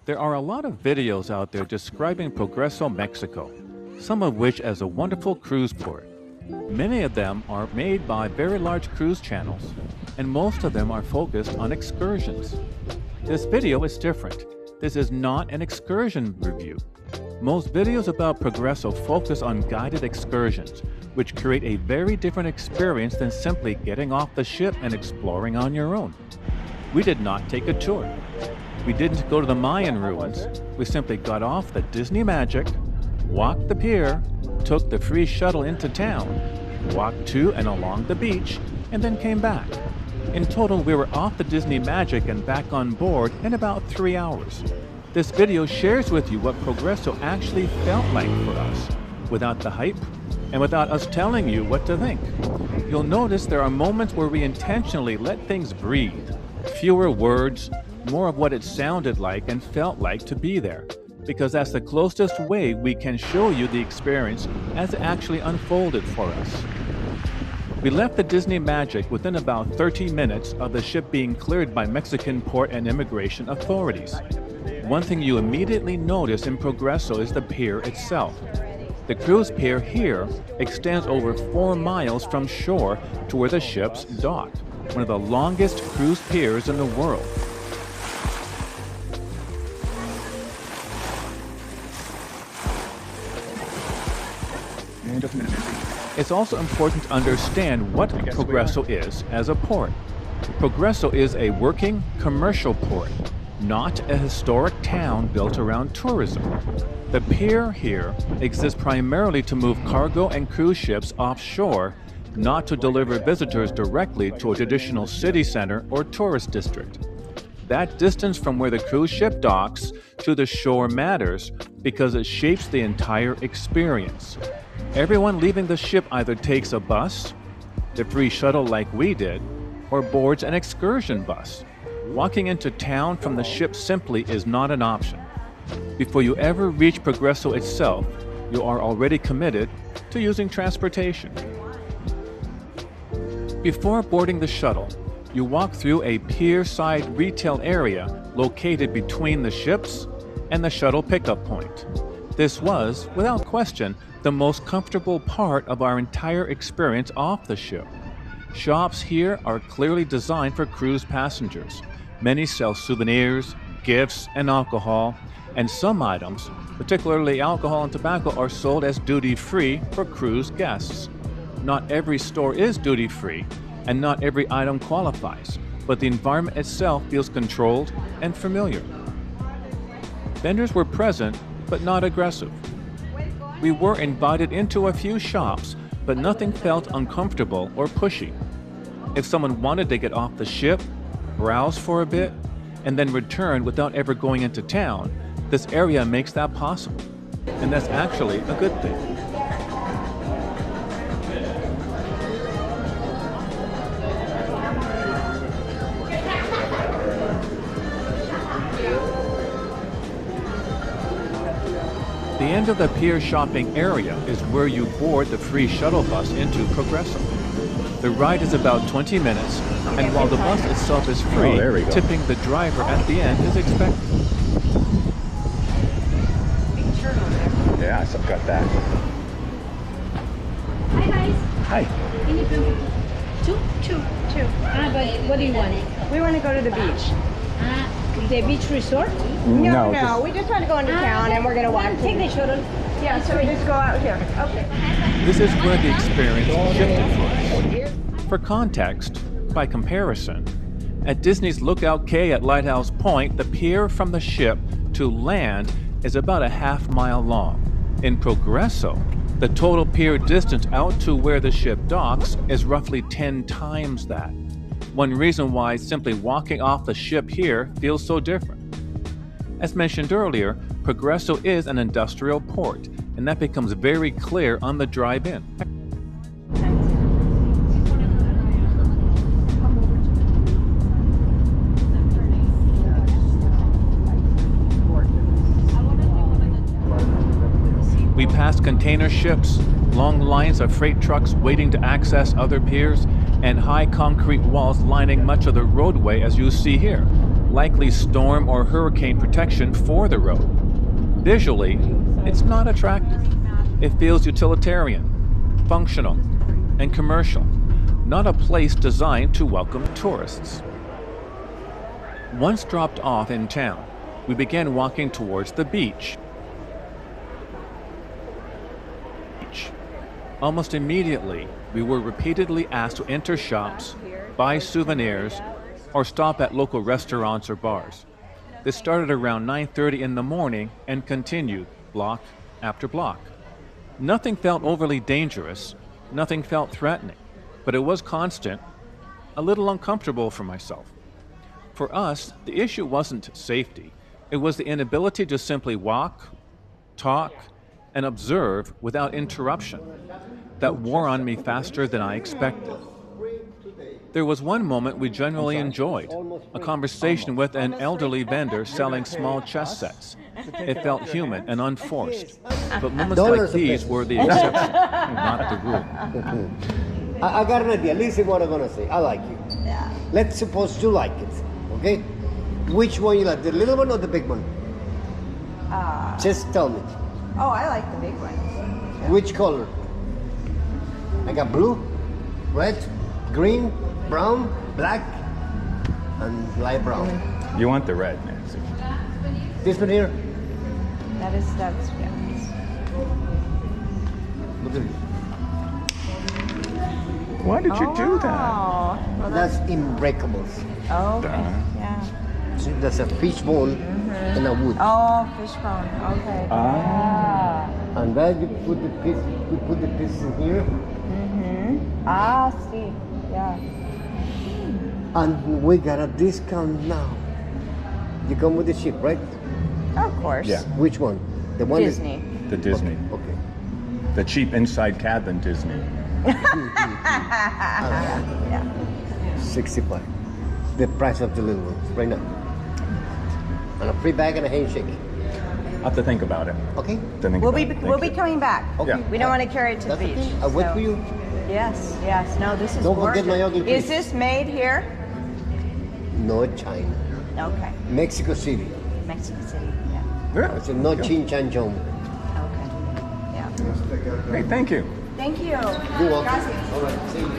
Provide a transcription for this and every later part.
There are a lot of videos out there describing Progreso, Mexico, some of which as a wonderful cruise port. Many of them are made by very large cruise channels, and most of them are focused on excursions. This video is different. This is not an excursion review. Most videos about Progreso focus on guided excursions, which create a very different experience than simply getting off the ship and exploring on your own. We did not take a tour. We didn't go to the Mayan ruins. We simply got off the Disney Magic, walked the pier, took the free shuttle into town, walked to and along the beach, and then came back. In total, we were off the Disney Magic and back on board in about 3 hours. This video shares with you what Progreso actually felt like for us, without the hype and without us telling you what to think. You'll notice there are moments where we intentionally let things breathe. Fewer words, more of what it sounded like and felt like to be there, because that's the closest way we can show you the experience as it actually unfolded for us. We left the Disney Magic within about 30 minutes of the ship being cleared by Mexican port and immigration authorities. One thing you immediately notice in Progreso is the pier itself. The cruise pier here extends over 4 miles from shore to where the ships dock, one of the longest cruise piers in the world. It's also important to understand what Progreso is as a port. Progreso is a working commercial port, not a historic town built around tourism. The pier here exists primarily to move cargo and cruise ships offshore, not to deliver visitors directly to a traditional city center or tourist district. That distance from where the cruise ship docks to the shore matters because it shapes the entire experience. Everyone leaving the ship either takes a bus, the free shuttle like we did, or boards an excursion bus. Walking into town from the ship simply is not an option. Before you ever reach Progreso itself, you are already committed to using transportation. Before boarding the shuttle, you walk through a pier-side retail area located between the ships and the shuttle pickup point. This was, without question, the most comfortable part of our entire experience off the ship. Shops here are clearly designed for cruise passengers. Many sell souvenirs, gifts, and alcohol, and some items, particularly alcohol and tobacco, are sold as duty-free for cruise guests. Not every store is duty-free, and not every item qualifies, but the environment itself feels controlled and familiar. Vendors were present, but not aggressive. We were invited into a few shops, but nothing felt uncomfortable or pushy. If someone wanted to get off the ship, browse for a bit, and then return without ever going into town, this area makes that possible. And that's actually a good thing. The end of the pier shopping area is where you board the free shuttle bus into Progreso. The ride is about 20 minutes, and while the bus itself is free, tipping the driver at the end is expected. Yeah, I've got that. Hi guys. Hi. Can you come? Two. But what do you want? We want to go to the beach. The beach resort? No, we just want to go into town and we're going to walk. Take the shuttle. Yeah, so we just go out here. Okay. This is where the experience shifted for us. For context, by comparison, at Disney's Lookout Cay at Lighthouse Point, the pier from the ship to land is about a half-mile long. In Progreso, the total pier distance out to where the ship docks is roughly 10 times that. One reason why simply walking off the ship here feels so different. As mentioned earlier, Progreso is an industrial port, and that becomes very clear on the drive-in. We passed container ships, long lines of freight trucks waiting to access other piers, and high concrete walls lining much of the roadway as you see here. likely storm or hurricane protection for the road. Visually, it's not attractive. It feels utilitarian, functional, and commercial, not a place designed to welcome tourists. Once dropped off in town, we began walking towards the beach. Almost immediately, we were repeatedly asked to enter shops, buy souvenirs, or stop at local restaurants or bars. This started around 9:30 in the morning and continued block after block. Nothing felt overly dangerous, nothing felt threatening, but it was constant, a little uncomfortable for myself. For us, the issue wasn't safety, it was the inability to simply walk, talk, and observe without interruption that wore on me faster than I expected. There was one moment we genuinely enjoyed, a conversation with an elderly vendor selling small chess sets. It felt human and unforced, but moments like these were the exception, not the rule. I got an idea. Listen what I'm gonna say. I like you. Yeah. Let's suppose you like it, okay? Which one you like, the little one or the big one? Just tell me. Oh, I like the big one. Which color? I got blue, red, green, brown, black, and light brown. You want the red, Nancy. This one here? That's, yeah. Look at it. Why did you do that? Oh, well, That's unbreakables. okay. Yeah. So that's a fish bone and a wood. Oh, fishbone. Okay. And then you put the piece, in here, See. Yeah. and we got a discount now. You come with the ship, right? Of course. Yeah. Which one? The one that- Disney. The Disney. Okay. The cheap inside cabin Disney. Yeah. 65. The price of the little ones, right now. And a free bag and a handshake. I'll have to think about it. Okay? We'll be coming back. Okay. Yeah. We don't want to carry it to the That's beach. okay. I'll wait so- for you. Yes. No, this is Don't gorgeous. forget my ugly Is face. this made here? No China. Okay. Mexico City. Mexico City. Yeah. Yeah. I said no chin chan chong. Okay. Yeah. Great, thank you. Thank you. You're welcome. Gracias. All right, see you.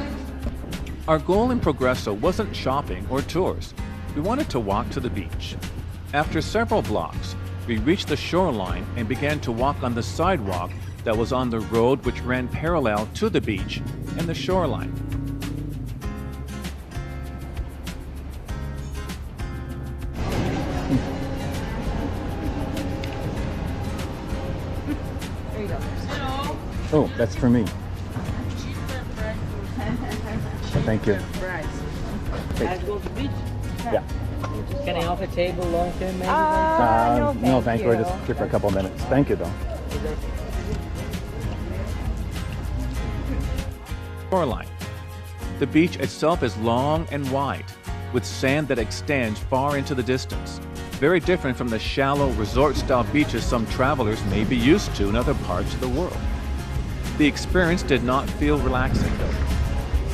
Our goal in Progreso wasn't shopping or tours. We wanted to walk to the beach. After several blocks, we reached the shoreline and began to walk on the sidewalk that was on the road which ran parallel to the beach and the shoreline. There you go. Oh, that's for me. Thank you. Price. Let's go to the beach. Yeah. Can I offer a table long term maybe? No, thank you. We're just here for a couple minutes. Thank you, though. Shoreline. The beach itself is long and wide, with sand that extends far into the distance. Very different from the shallow resort-style beaches some travelers may be used to in other parts of the world. The experience did not feel relaxing, though.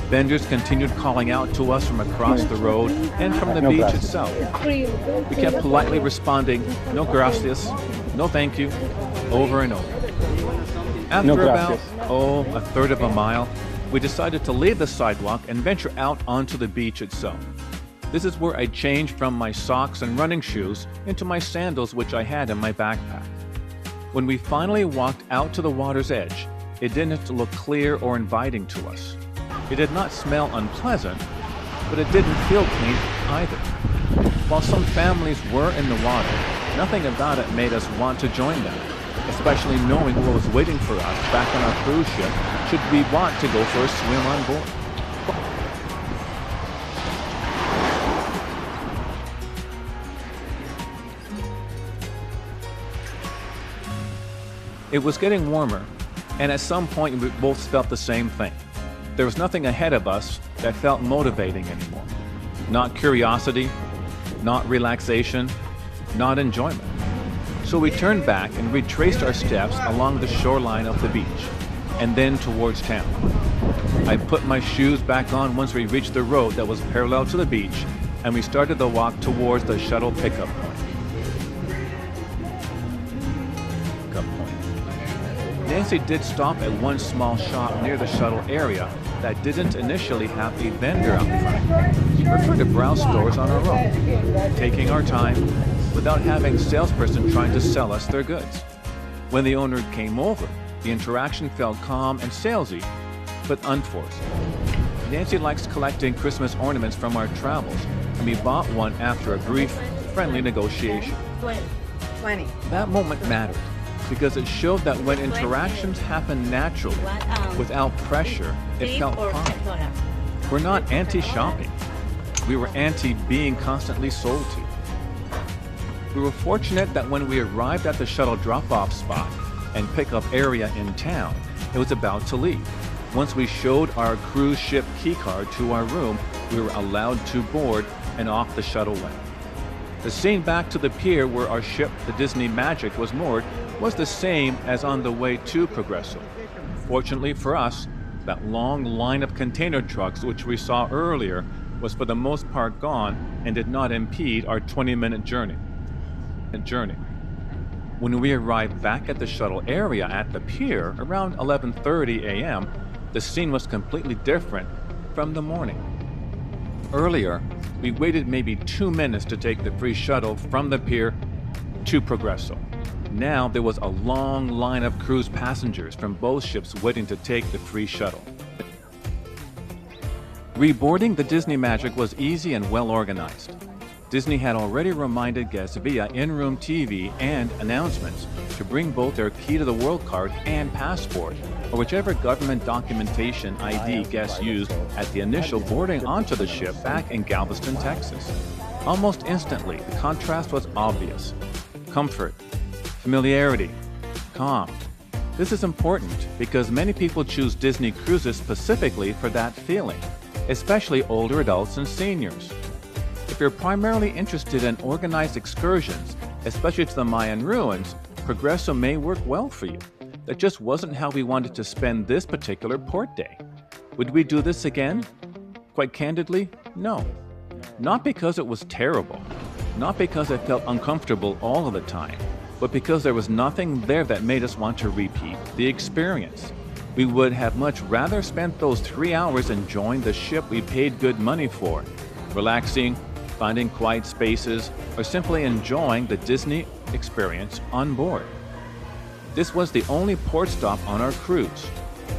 Vendors continued calling out to us from across the road and from the beach itself. We kept politely responding, "No gracias," "No thank you," over and over. After about, a third of a mile, we decided to leave the sidewalk and venture out onto the beach itself. This is where I changed from my socks and running shoes into my sandals, which I had in my backpack. When we finally walked out to the water's edge, it didn't look clear or inviting to us. It did not smell unpleasant, but it didn't feel clean either. While some families were in the water, nothing about it made us want to join them, especially knowing what was waiting for us back on our cruise ship should we want to go for a swim on board. It was getting warmer, and at some point we both felt the same thing. There was nothing ahead of us that felt motivating anymore. Not curiosity, not relaxation, not enjoyment. So we turned back and retraced our steps along the shoreline of the beach, and then towards town. I put my shoes back on once we reached the road that was parallel to the beach, and we started the walk towards the shuttle pickup point. Nancy did stop at one small shop near the shuttle area that didn't initially have a vendor out front. We preferred to browse stores on our own, taking our time without having a salesperson trying to sell us their goods. When the owner came over, the interaction felt calm and salesy, but unforced. Nancy likes collecting Christmas ornaments from our travels, and we bought one after a brief, friendly negotiation. 20. That moment mattered because it showed that when interactions happen naturally, without pressure, it felt fine. We're not anti-shopping. We were anti-being constantly sold to. We were fortunate that when we arrived at the shuttle drop-off spot and pickup area in town, it was about to leave. Once we showed our cruise ship keycard to our room, we were allowed to board and off the shuttle went. The scene back to the pier where our ship, the Disney Magic, was moored was the same as on the way to Progreso. Fortunately for us, that long line of container trucks which we saw earlier was for the most part gone and did not impede our 20-minute journey. When we arrived back at the shuttle area at the pier around 11:30 a.m., the scene was completely different from the morning. Earlier, we waited maybe 2 minutes to take the free shuttle from the pier to Progreso. Now there was a long line of cruise passengers from both ships waiting to take the free shuttle. Reboarding the Disney Magic was easy and well organized. Disney had already reminded guests via in-room TV and announcements to bring both their Key to the World card and passport, or whichever government documentation ID guests used at the initial boarding onto the ship back in Galveston, Texas. Almost instantly, the contrast was obvious. Comfort, familiarity, calm. This is important because many people choose Disney cruises specifically for that feeling, especially older adults and seniors. If you're primarily interested in organized excursions, especially to the Mayan ruins, Progreso may work well for you. That just wasn't how we wanted to spend this particular port day. Would we do this again? Quite candidly, no. Not because it was terrible, not because it felt uncomfortable all of the time, but because there was nothing there that made us want to repeat the experience. We would have much rather spent those 3 hours enjoying the ship we paid good money for, relaxing, finding quiet spaces, or simply enjoying the Disney experience on board. This was the only port stop on our cruise,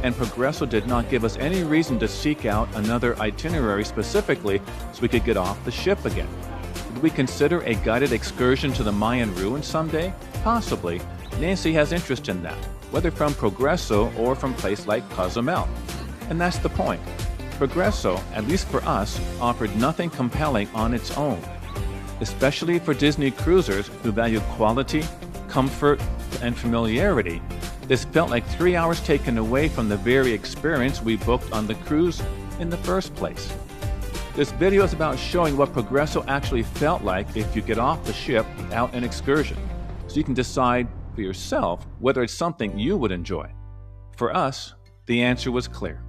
and Progreso did not give us any reason to seek out another itinerary specifically so we could get off the ship again. Would we consider a guided excursion to the Mayan ruins someday? Possibly. Nancy has interest in that, whether from Progreso or from a place like Cozumel. And that's the point. Progreso, at least for us, offered nothing compelling on its own. Especially for Disney cruisers who value quality, comfort, and familiarity, this felt like 3 hours taken away from the very experience we booked on the cruise in the first place. This video is about showing what Progreso actually felt like if you get off the ship without an excursion, so you can decide for yourself whether it's something you would enjoy. For us, the answer was clear.